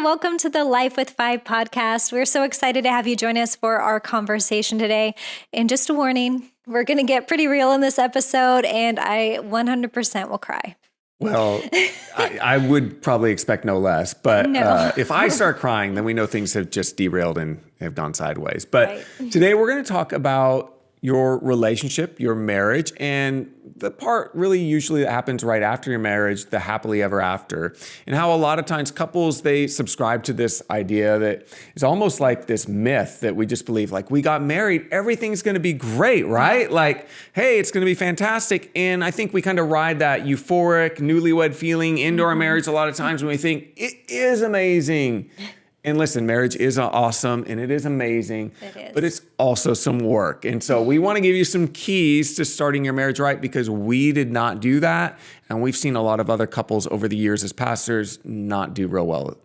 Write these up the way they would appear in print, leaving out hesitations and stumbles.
welcome to the Life with Five podcast. We're so excited to have you join us for our conversation today. And just a warning, we're going to get pretty real in this episode, and I 100% will cry. Well, I would probably expect no less, but if I start crying, then we know things have just derailed and have gone sideways. But Today we're going to talk about your relationship, your marriage, and the part really usually that happens right after your marriage, the happily ever after, and how a lot of times couples, they subscribe to this idea that is almost like this myth that we just believe, like, we got married, everything's going to be great, right? Like, hey, it's going to be fantastic. And I think we kind of ride that euphoric newlywed feeling into our marriage a lot of times when we think it is amazing. And listen, marriage is awesome and it is amazing, but it's also some work. And so we want to give you some keys to starting your marriage right, because we did not do that. And we've seen a lot of other couples over the years as pastors not do real well.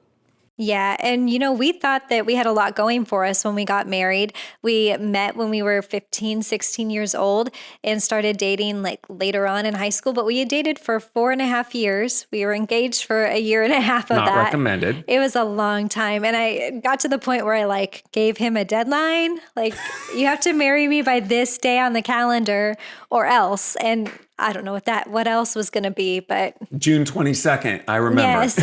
Yeah. And, we thought that we had a lot going for us when we got married. We met when we were 15, 16 years old and started dating like later on in high school. But we had dated for 4.5 years. We were engaged for a year and a half of that. Not recommended. It was a long time. And I got to the point where I gave him a deadline. Like, you have to marry me by this day on the calendar or else. And I don't know what else was going to be, but June 22nd, I remember. Yes.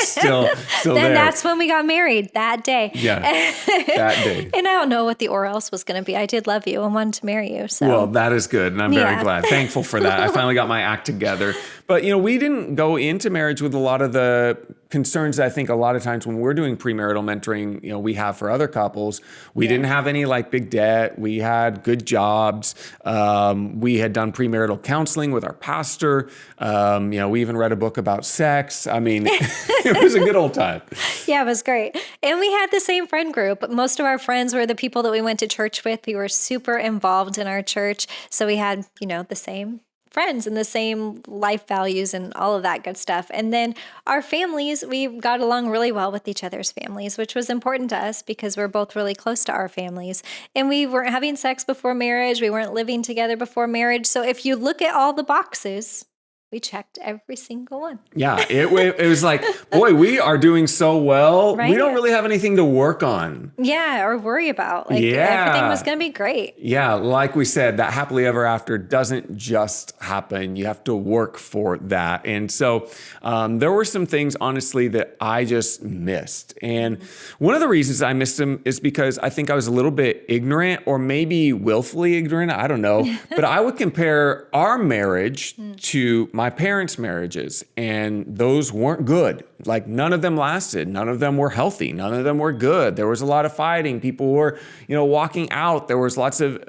still then there. That's when we got married, that day. Yeah, that day. And I don't know what the or else was going to be. I did love you and wanted to marry you. So. Well, that is good, and I'm very glad. Thankful for that. I finally got my act together. But, we didn't go into marriage with a lot of the concerns that I think a lot of times when we're doing premarital mentoring, we have for other couples. We didn't have any big debt. We had good jobs. We had done premarital counseling with our pastor. We even read a book about sex. I mean, it was a good old time. Yeah, it was great. And we had the same friend group. Most of our friends were the people that we went to church with. We were super involved in our church. So we had, the same friends and the same life values and all of that good stuff. And then our families, we got along really well with each other's families, which was important to us because we're both really close to our families. And we weren't having sex before marriage. We weren't living together before marriage. So if you look at all the boxes, we checked every single one. Yeah, it was like, boy, we are doing so well. Right? We don't really have anything to work on. Yeah, or worry about. Everything was going to be great. Yeah, like we said, that happily ever after doesn't just happen. You have to work for that. And so there were some things, honestly, that I just missed. And one of the reasons I missed them is because I think I was a little bit ignorant, or maybe willfully ignorant. I don't know. But I would compare our marriage to my parents' marriages, and those weren't good. None of them lasted. None of them were healthy. None of them were good. There was a lot of fighting. People were, walking out. There was lots of,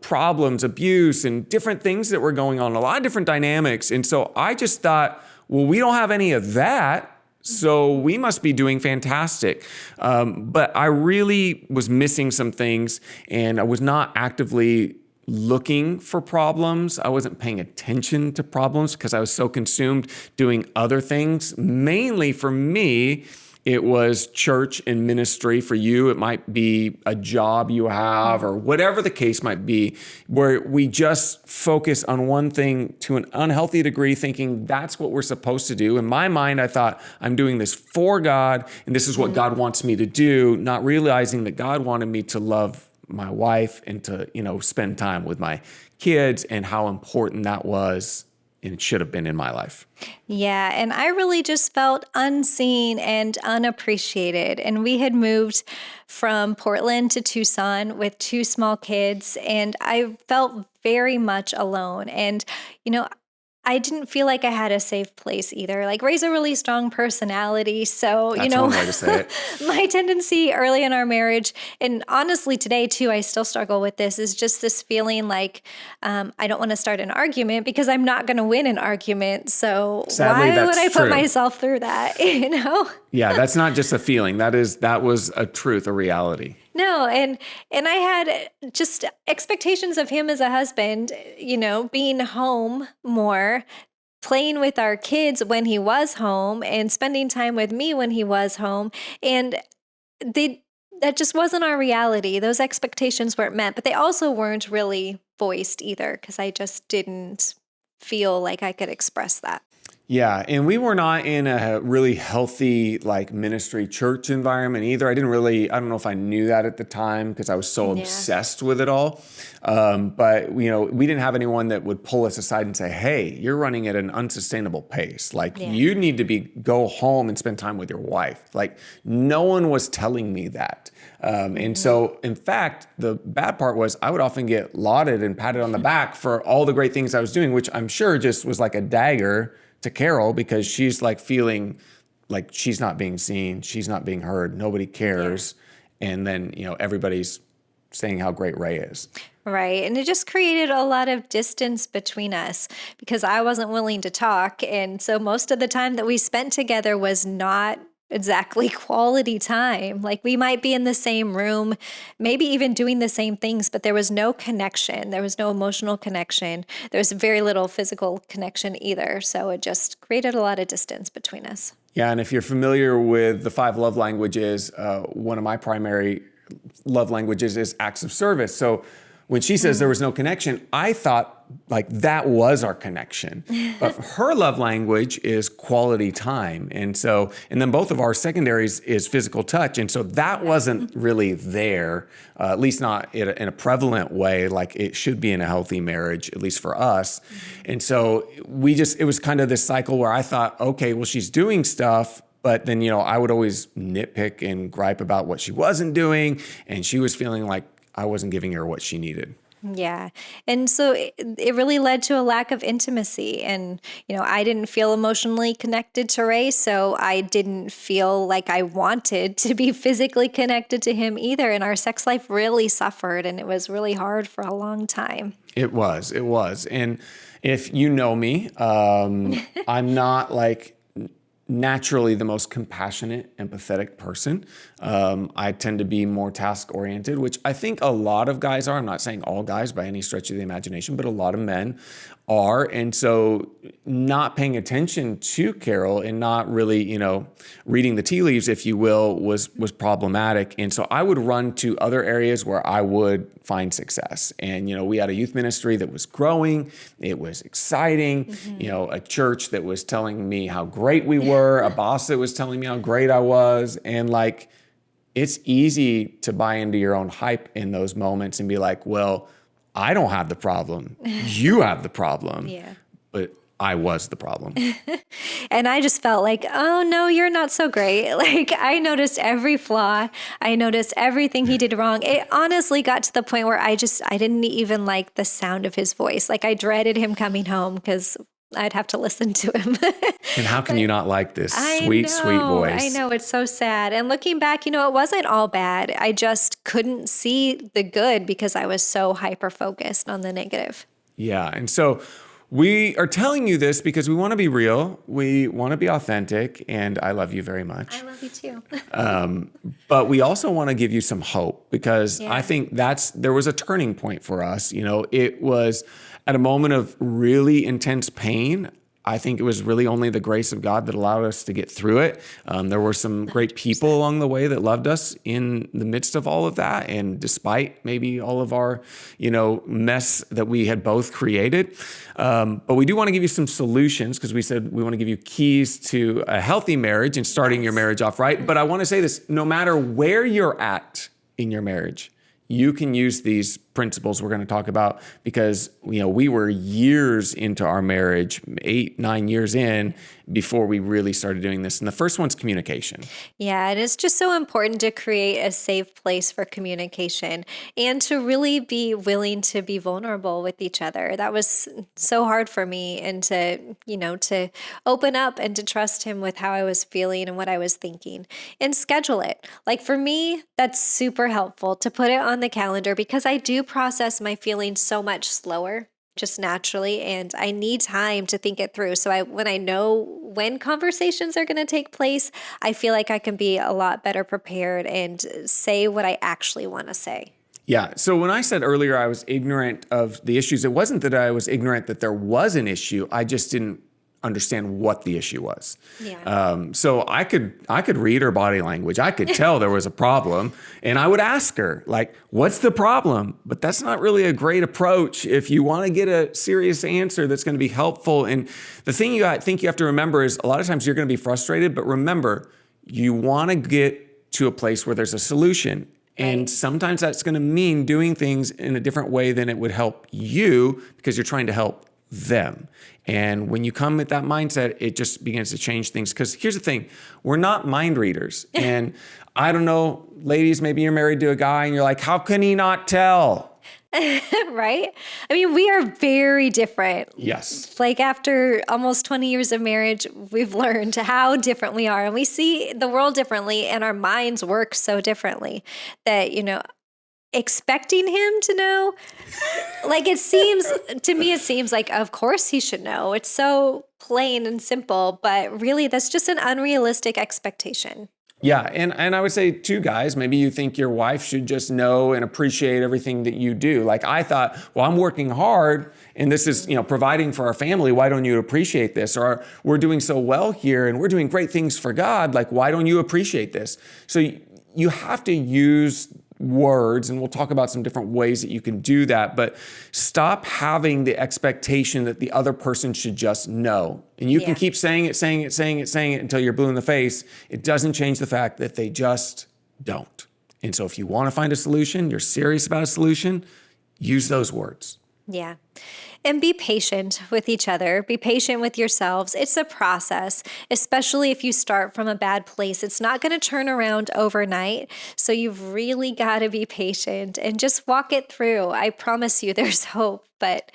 problems, abuse, and different things that were going on, a lot of different dynamics. And so I just thought, well, we don't have any of that, so we must be doing fantastic. But I really was missing some things, and I was not actively looking for problems. I wasn't paying attention to problems because I was so consumed doing other things. Mainly for me, it was church and ministry. For you, it might be a job you have or whatever the case might be, where we just focus on one thing to an unhealthy degree, thinking that's what we're supposed to do. In my mind, I thought, I'm doing this for God, and this is what God wants me to do, not realizing that God wanted me to love my wife and to, spend time with my kids, and how important that was and it should have been in my life. Yeah. And I really just felt unseen and unappreciated. And we had moved from Portland to Tucson with 2 small kids, and I felt very much alone. And, I didn't feel like I had a safe place either. Ray's a really strong personality. So, That's one way to say it. My tendency early in our marriage, and honestly today too, I still struggle with this, is just this feeling like I don't want to start an argument because I'm not going to win an argument. So Sadly, why would I true. put myself through that, Yeah, that's not just a feeling. That was a truth, a reality. No, and I had just expectations of him as a husband, being home more, playing with our kids when he was home, and spending time with me when he was home. And that just wasn't our reality. Those expectations weren't met, but they also weren't really voiced either, because I just didn't feel like I could express that. Yeah, and we were not in a really healthy like ministry church environment either. I don't know if I knew that at the time because I was so Yeah. obsessed with it all. But we didn't have anyone that would pull us aside and say, "Hey, you're running at an unsustainable pace. Like Yeah. you need to go home and spend time with your wife." Like no one was telling me that. And so, in fact, the bad part was I would often get lauded and patted on the back for all the great things I was doing, which I'm sure just was like a dagger to Carol because she's like feeling like she's not being seen, she's not being heard, nobody cares. And then, everybody's saying how great Ray is. Right. And it just created a lot of distance between us because I wasn't willing to talk. And so most of the time that we spent together was not exactly quality time. Like we might be in the same room, maybe even doing the same things, but there was no connection. There was no emotional connection. There was very little physical connection either. So it just created a lot of distance between us. Yeah. And if you're familiar with the 5 love languages, one of my primary love languages is acts of service. So when she says there was no connection, I thought like that was our connection. But her love language is quality time. And then both of our secondaries is physical touch. And so that wasn't really there, at least not in a prevalent way, like it should be in a healthy marriage, at least for us. And so it was kind of this cycle where I thought, okay, well, she's doing stuff. But then, I would always nitpick and gripe about what she wasn't doing. And she was feeling like I wasn't giving her what she needed. Yeah. And so it really led to a lack of intimacy. And, I didn't feel emotionally connected to Ray. So I didn't feel like I wanted to be physically connected to him either. And our sex life really suffered. And it was really hard for a long time. It was. And if you know me, I'm not like naturally the most compassionate, empathetic person. I tend to be more task-oriented, which I think a lot of guys are. I'm not saying all guys by any stretch of the imagination, but a lot of men are. And so not paying attention to Carol and not really, reading the tea leaves, if you will, was problematic. And so I would run to other areas where I would find success. And, we had a youth ministry that was growing. It was exciting. A church that was telling me how great we were, a boss that was telling me how great I was. And like, it's easy to buy into your own hype in those moments and be like, well, I don't have the problem. You have the problem. Yeah. But I was the problem. And I just felt like, oh, no, you're not so great. Like I noticed every flaw. I noticed everything he did wrong. It honestly got to the point where I didn't even like the sound of his voice. Like I dreaded him coming home because I'd have to listen to him. And how can you not like this sweet voice? I know. It's so sad. And looking back, it wasn't all bad. I just couldn't see the good because I was so hyper-focused on the negative. Yeah. And so we are telling you this because we want to be real. We want to be authentic. And I love you very much. I love you too. But we also want to give you some hope because I think there was a turning point for us. It was at a moment of really intense pain. I think it was really only the grace of God that allowed us to get through it. There were some great people along the way that loved us in the midst of all of that. And despite maybe all of our, mess that we had both created. But we do want to give you some solutions because we said we want to give you keys to a healthy marriage and starting your marriage off right. But I want to say this, no matter where you're at in your marriage, you can use these principles we're going to talk about because, we were years into our marriage, 8-9 years in, before we really started doing this. And the first one's communication. Yeah, and it's just so important to create a safe place for communication and to really be willing to be vulnerable with each other. That was so hard for me, and to open up and to trust him with how I was feeling and what I was thinking and schedule it. Like for me, that's super helpful to put it on the calendar because I do process my feelings so much slower, just naturally, and I need time to think it through. So when I know when conversations are going to take place, I feel like I can be a lot better prepared and say what I actually want to say. Yeah. So when I said earlier I was ignorant of the issues, it wasn't that I was ignorant that there was an issue. I just didn't understand what the issue was. Yeah. So I could read her body language. I could tell there was a problem, and I would ask her, like, what's the problem? But that's not really a great approach if you want to get a serious answer that's going to be helpful. And the thing I think you have to remember is a lot of times you're going to be frustrated, but remember, you want to get to a place where there's a solution. And sometimes that's going to mean doing things in a different way than it would help you because you're trying to help them. And when you come with that mindset, it just begins to change things. Because here's the thing, we're not mind readers. And I don't know, ladies, maybe you're married to a guy and you're like, how can he not tell? Right? I mean, we are very different. Yes. Like after almost 20 years of marriage, we've learned how different we are, and we see the world differently, and our minds work so differently that, expecting him to know, like it seems like, of course he should know. It's so plain and simple, but really that's just an unrealistic expectation. Yeah, and I would say too, guys, maybe you think your wife should just know and appreciate everything that you do. Like I thought, well, I'm working hard and this is, providing for our family. Why don't you appreciate this? Or we're doing so well here and we're doing great things for God. Like, why don't you appreciate this? So you have to use words, and we'll talk about some different ways that you can do that, but stop having the expectation that the other person should just know. And you can keep saying it until you're blue in the face. It doesn't change the fact that they just don't. And so if you want to find a solution, you're serious about a solution, use those words. Yeah. And be patient with each other. Be patient with yourselves. It's a process, especially if you start from a bad place. It's not going to turn around overnight. So you've really got to be patient and just walk it through. I promise you there's hope. But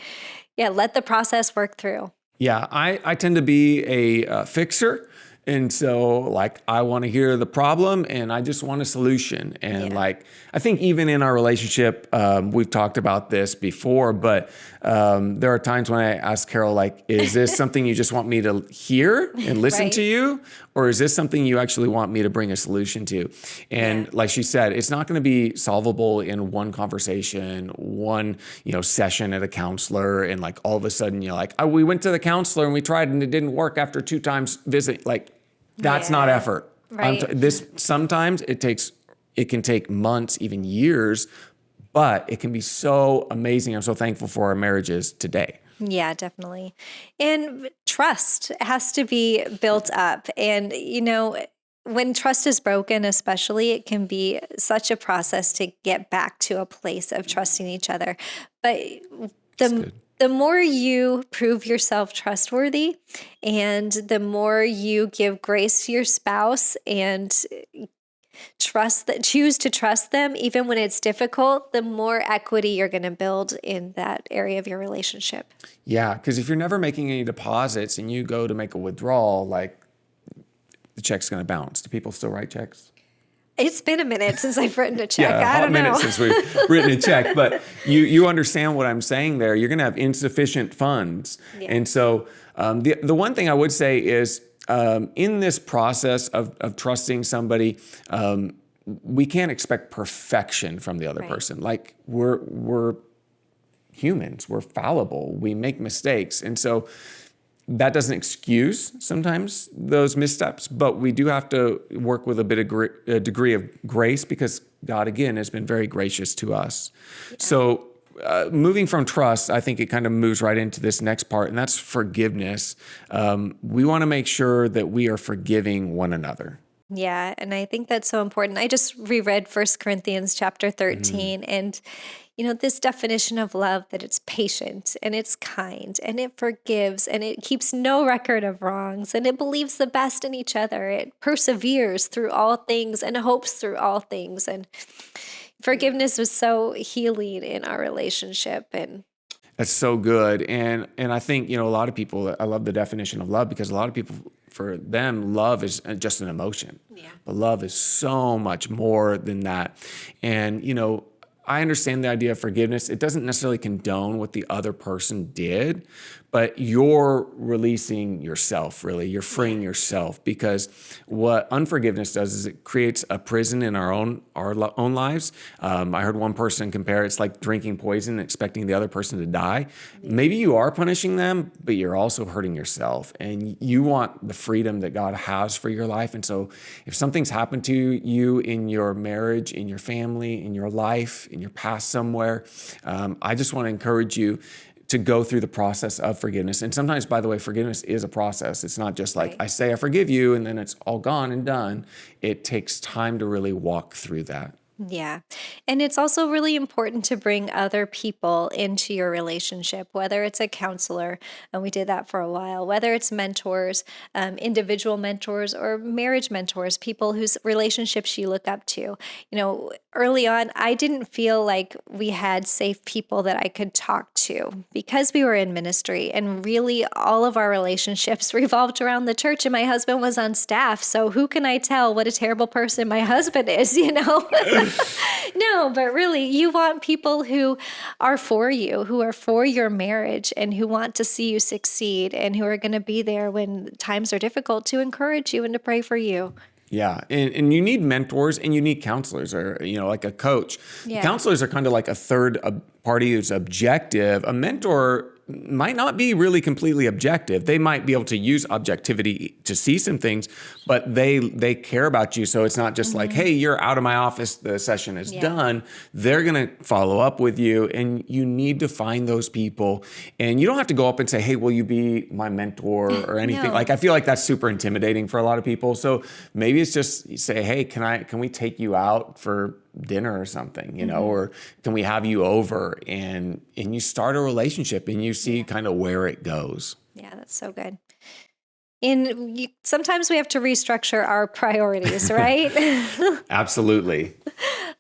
yeah, let the process work through. Yeah, I tend to be a fixer. And so I want to hear the problem and I just want a solution. And I think even in our relationship, we've talked about this before, but there are times when I ask Carol, is this something you just want me to hear and listen to you? Or is this something you actually want me to bring a solution to? And like she said, it's not going to be solvable in one conversation, one, session at a counselor. And all of a sudden you're like, oh, we went to the counselor and we tried and it didn't work after 2 times visit. That's not effort. Right. Sometimes it can take months, even years, but it can be so amazing. I'm so thankful for our marriages today. Yeah, definitely. And trust has to be built up. And, when trust is broken, especially, it can be such a process to get back to a place of trusting each other. But the more you prove yourself trustworthy and the more you give grace to your spouse and choose to trust them, even when it's difficult, the more equity you're going to build in that area of your relationship. Yeah, because if you're never making any deposits and you go to make a withdrawal, the check's going to bounce. Do people still write checks? It's been a minute since I've written a check. Yeah, I don't know. a minute since we've written a check. But you understand what I'm saying there. You're going to have insufficient funds. Yeah. And so the one thing I would say is in this process of trusting somebody, we can't expect perfection from the other person. We're humans. We're fallible. We make mistakes. And so that doesn't excuse sometimes those missteps, but we do have to work with a degree of grace because God, again, has been very gracious to us. Yeah. So moving from trust, I think it kind of moves right into this next part, and that's forgiveness. We want to make sure that we are forgiving one another. Yeah, and I think that's so important. I just reread 1 Corinthians chapter 13, and this definition of love, that it's patient and it's kind and it forgives and it keeps no record of wrongs and it believes the best in each other. It perseveres through all things and hopes through all things. And forgiveness was so healing in our relationship. And that's so good. And I think, a lot of people, I love the definition of love because a lot of people, for them, love is just an emotion. Yeah. But love is so much more than that. And, I understand the idea of forgiveness. It doesn't necessarily condone what the other person did, but you're releasing yourself, really. You're freeing yourself, because what unforgiveness does is it creates a prison in our own lives. I heard one person compare it's like drinking poison and expecting the other person to die. Maybe you are punishing them, but you're also hurting yourself, and you want the freedom that God has for your life. And so if something's happened to you in your marriage, in your family, in your life, in your past somewhere, I just want to encourage you to go through the process of forgiveness. And sometimes, by the way, forgiveness is a process. It's not just like, I say I forgive you and then it's all gone and done. It takes time to really walk through that. Yeah. And it's also really important to bring other people into your relationship, whether it's a counselor, and we did that for a while, whether it's mentors, individual mentors, or marriage mentors, people whose relationships you look up to. Early on, I didn't feel like we had safe people that I could talk to because we were in ministry, and really all of our relationships revolved around the church, and my husband was on staff. So who can I tell what a terrible person my husband is, No, but really, you want people who are for you, who are for your marriage, and who want to see you succeed, and who are going to be there when times are difficult to encourage you and to pray for you. Yeah. And you need mentors and you need counselors, or, like a coach. Yeah. Counselors are kind of like a third party who's objective. A mentor might not be really completely objective. They might be able to use objectivity to see some things, but they care about you. So it's not just like, hey, you're out of my office, the session is done. They're going to follow up with you, and you need to find those people. And you don't have to go up and say, hey, will you be my mentor or anything? No. Like, I feel like that's super intimidating for a lot of people. So maybe it's just you say, hey, can we take you out for dinner or something, or can we have you over, and you start a relationship and you see kind of where it goes. Yeah, that's so good. Sometimes we have to restructure our priorities, right? Absolutely.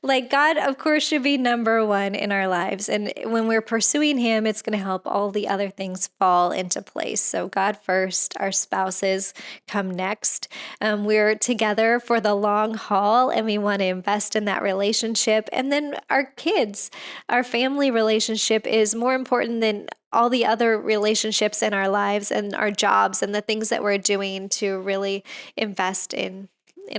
Like, God, of course, should be number one in our lives. And when we're pursuing Him, it's going to help all the other things fall into place. So God first, our spouses come next. We're together for the long haul, and we want to invest in that relationship. And then our kids, our family relationship is more important than all the other relationships in our lives and our jobs and the things that we're doing to really invest in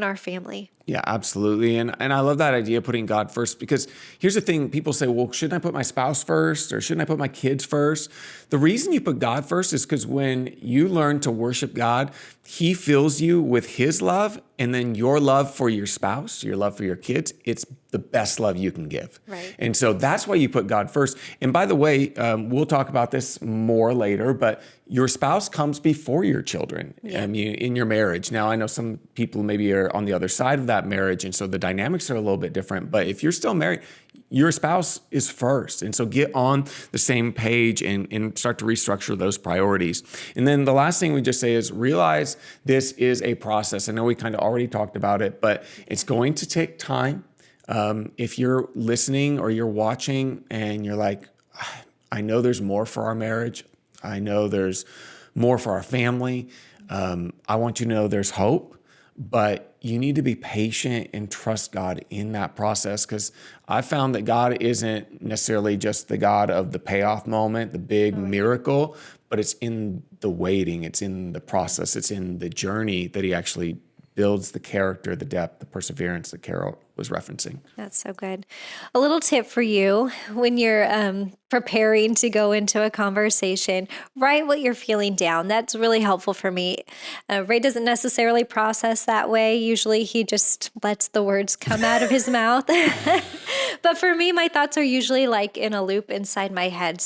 our family. Yeah, absolutely. And I love that idea of putting God first, because here's the thing. People say, well, shouldn't I put my spouse first, or shouldn't I put my kids first? The reason you put God first is because when you learn to worship God, He fills you with His love, and then your love for your spouse, your love for your kids, it's the best love you can give. Right. And so that's why you put God first. And by the way, we'll talk about this more later, but your spouse comes before your children. Yeah. I mean, in your marriage. Now, I know some people maybe are on the other side of that marriage, and so the dynamics are a little bit different. But if you're still married, your spouse is first. And so get on the same page and start to restructure those priorities. And then the last thing we just say is realize this is a process. I know we kind of already talked about it, but it's going to take time. If you're listening or you're watching and you're like, I know there's more for our marriage. I know there's more for our family. I want you to know there's hope, but you need to be patient and trust God in that process, because I found that God isn't necessarily just the God of the payoff moment, the big miracle, but it's in the waiting, it's in the process, it's in the journey that He actually builds the character, the depth, the perseverance that Carol was referencing. That's so good. A little tip for you when you're preparing to go into a conversation, write what you're feeling down. That's really helpful for me. Ray doesn't necessarily process that way. Usually he just lets the words come out of his mouth. But for me, my thoughts are usually like in a loop inside my head.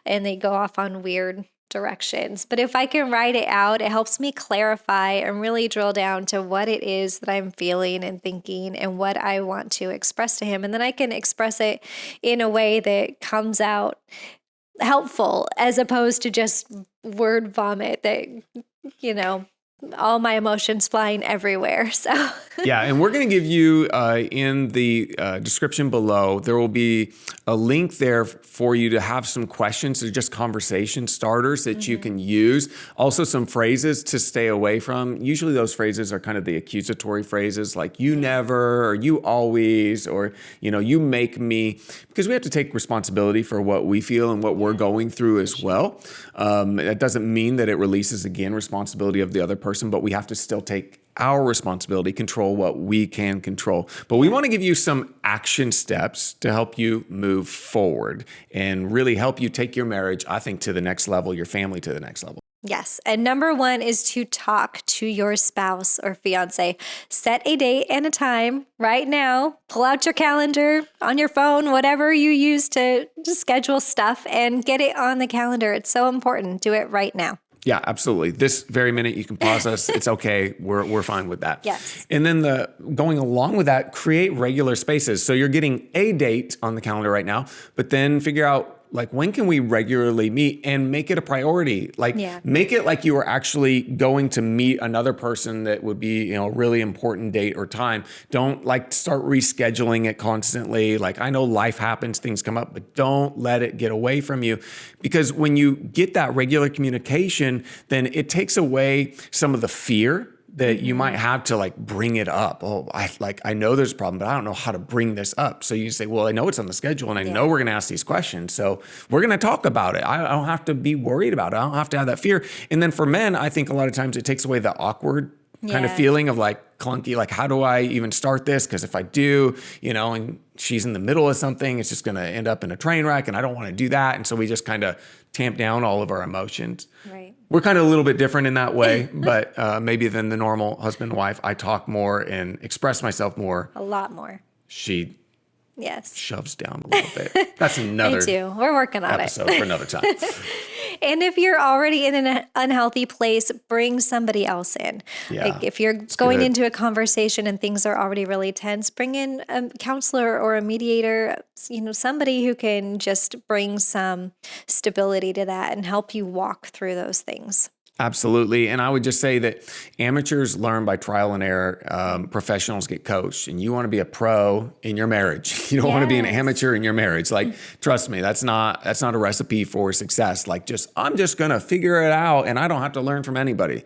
And they go off on weird directions. But if I can write it out, it helps me clarify and really drill down to what it is that I'm feeling and thinking and what I want to express to him. And then I can express it in a way that comes out helpful, as opposed to just word vomit that, all my emotions flying everywhere. So Yeah, and we're going to give you in the description below, there will be a link there for you to have some questions. They're just conversation starters that you can use. Also some phrases to stay away from. Usually those phrases are kind of the accusatory phrases like you never, or you always, or, you make me, because we have to take responsibility for what we feel and what we're going through as well. That doesn't mean that it releases, again, responsibility of the other person, but we have to still take our responsibility, control what we can control. But we want to give you some action steps to help you move forward and really help you take your marriage, I think, to the next level, your family to the next level. yes. And number one is to talk to your spouse or fiance. Set a date and a time right now. Pull out your calendar on your phone, whatever you use to schedule stuff, and get it on the calendar. It's so important. Do it right now. Yeah, absolutely. This very minute, you can pause us. It's okay. We're fine with that. Yes. And then going along with that, create regular spaces. So you're getting a date on the calendar right now, but then figure out, like, when can we regularly meet, and make it a priority? Like, make it like you are actually going to meet another person that would be, a really important date or time. Don't start rescheduling it constantly. Like, I know life happens, things come up, but don't let it get away from you, because when you get that regular communication, then it takes away some of the fear that you might have to bring it up. Oh, I know there's a problem, but I don't know how to bring this up. So you say, well, I know it's on the schedule and I know we're going to ask these questions. So we're going to talk about it. I don't have to be worried about it. I don't have to have that fear. And then for men, I think a lot of times it takes away the awkward kind of feeling of clunky, how do I even start this? Because if I do, and she's in the middle of something, it's just going to end up in a train wreck, and I don't want to do that. And so we just kind of tamp down all of our emotions. Right. We're kind of a little bit different in that way, but maybe than the normal husband and wife. I talk more and express myself more. A lot more. She Yes. shoves down a little bit. That's another Me too. We're working on episode for another time. And if you're already in an unhealthy place, bring somebody else in. Yeah, if you're going into a conversation and things are already really tense, bring in a counselor or a mediator, somebody who can just bring some stability to that and help you walk through those things. Absolutely. And I would just say that amateurs learn by trial and error. Professionals get coached, and you want to be a pro in your marriage. You don't want to be an amateur in your marriage. Trust me, that's not a recipe for success. I'm just going to figure it out and I don't have to learn from anybody.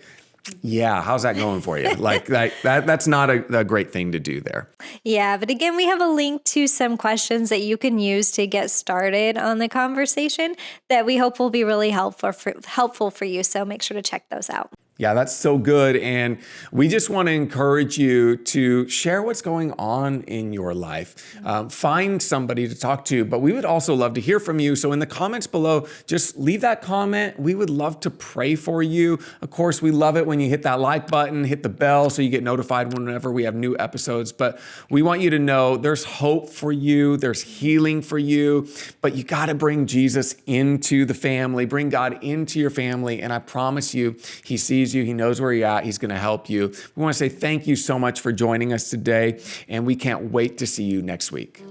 Yeah, how's that going for you? That's not a great thing to do there. Yeah, but again, we have a link to some questions that you can use to get started on the conversation that we hope will be really helpful for you. So make sure to check those out. Yeah, that's so good. And we just want to encourage you to share what's going on in your life. Find somebody to talk to, but we would also love to hear from you. So in the comments below, just leave that comment. We would love to pray for you. Of course, we love it when you hit that like button, hit the bell so you get notified whenever we have new episodes. But we want you to know there's hope for you. There's healing for you, but you got to bring Jesus into the family, bring God into your family. And I promise you, he sees you. He knows where you're at. He's going to help you. We want to say thank you so much for joining us today, and we can't wait to see you next week.